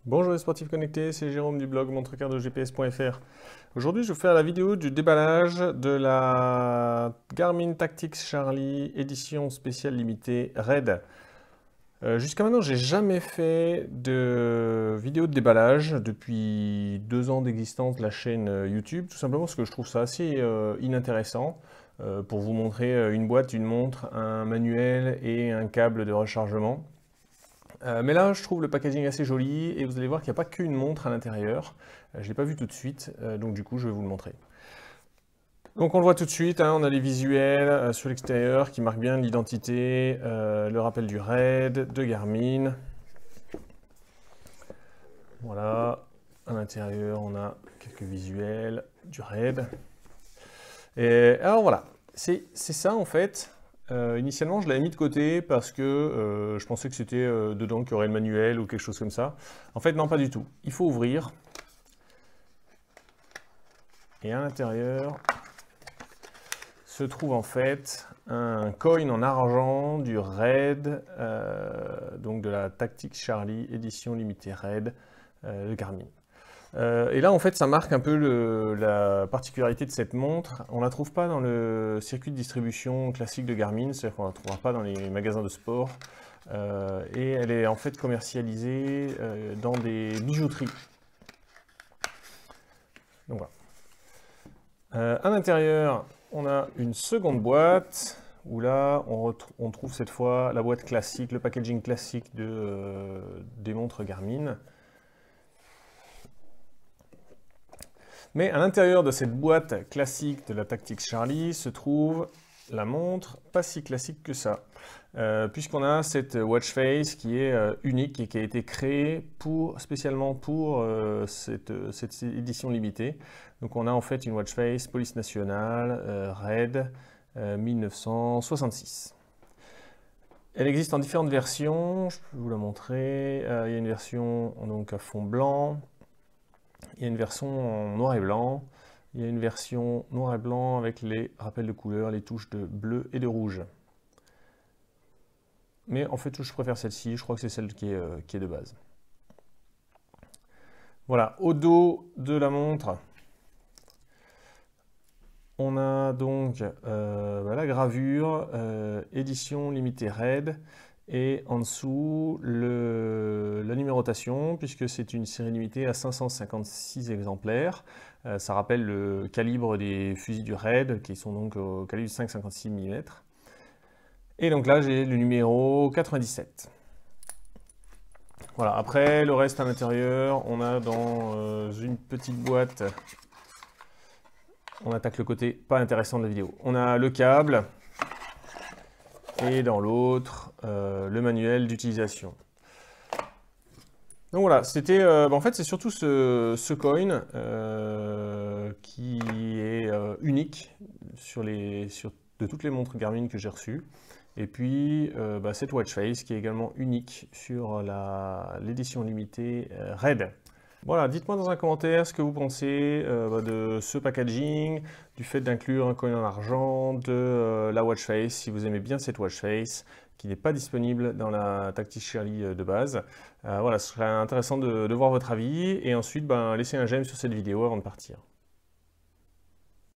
Bonjour les sportifs connectés, c'est Jérôme du blog montrecardeGPS.fr. Aujourd'hui, je vais faire la vidéo du déballage de la Garmin Tactix Charlie édition spéciale limitée Red. Jusqu'à maintenant, j'ai jamais fait de vidéo de déballage depuis 2 ans d'existence de la chaîne YouTube, tout simplement parce que je trouve ça assez inintéressant pour vous montrer une boîte, une montre, un manuel et un câble de rechargement. Mais là, je trouve le packaging assez joli et vous allez voir qu'il n'y a pas qu'une montre à l'intérieur. Je ne l'ai pas vu tout de suite, donc du coup, je vais vous le montrer. Donc on le voit tout de suite, hein, on a les visuels sur l'extérieur qui marquent bien l'identité, le rappel du RAID, de Garmin. Voilà, à l'intérieur, on a quelques visuels du RAID. Et alors voilà, c'est ça en fait. Initialement, je l'avais mis de côté parce que je pensais que c'était dedans qu'il y aurait le manuel ou quelque chose comme ça. En fait, non, pas du tout. Il faut ouvrir. Et à l'intérieur se trouve en fait un coin en argent du RAID, donc de la Tactix Charlie édition limitée RAID de Garmin. Et là, en fait, ça marque un peu la particularité de cette montre. On ne la trouve pas dans le circuit de distribution classique de Garmin, c'est-à-dire qu'on ne la trouvera pas dans les magasins de sport. Et elle est en fait commercialisée dans des bijouteries. Donc voilà. À l'intérieur, on a une seconde boîte, où là, on trouve cette fois la boîte classique, le packaging classique des montres Garmin. Mais à l'intérieur de cette boîte classique de la Tactix Charlie se trouve la montre pas si classique que ça, puisqu'on a cette watch face qui est unique et qui a été créée spécialement pour cette édition limitée. Donc on a en fait une watch face Police Nationale RAID 1966. Elle existe en différentes versions, je peux vous la montrer. Il y a une version donc à fond blanc. Il y a une version en noir et blanc, il y a une version noir et blanc avec les rappels de couleurs, les touches de bleu et de rouge. Mais en fait, je préfère celle-ci, je crois que c'est celle qui est de base. Voilà, au dos de la montre, on a donc la gravure, édition limitée RAID, et en dessous la numérotation, puisque c'est une série limitée à 556 exemplaires. Ça rappelle le calibre des fusils du RAID, qui sont donc au calibre 5,56 mm. Et donc là, j'ai le numéro 97. Voilà, après, le reste à l'intérieur, on a dans une petite boîte, on attaque le côté pas intéressant de la vidéo. On a le câble, et dans l'autre, le manuel d'utilisation. Donc voilà, c'était, en fait, c'est surtout ce coin qui est unique de toutes les montres Garmin que j'ai reçues. Et puis, cette watch face qui est également unique sur l'édition limitée RAID. Voilà, dites-moi dans un commentaire ce que vous pensez de ce packaging, du fait d'inclure un coin en argent, de la watch face, si vous aimez bien cette watch face, qui n'est pas disponible dans la Tactix Charlie de base. Voilà, ce serait intéressant de voir votre avis, et ensuite laissez un j'aime sur cette vidéo avant de partir.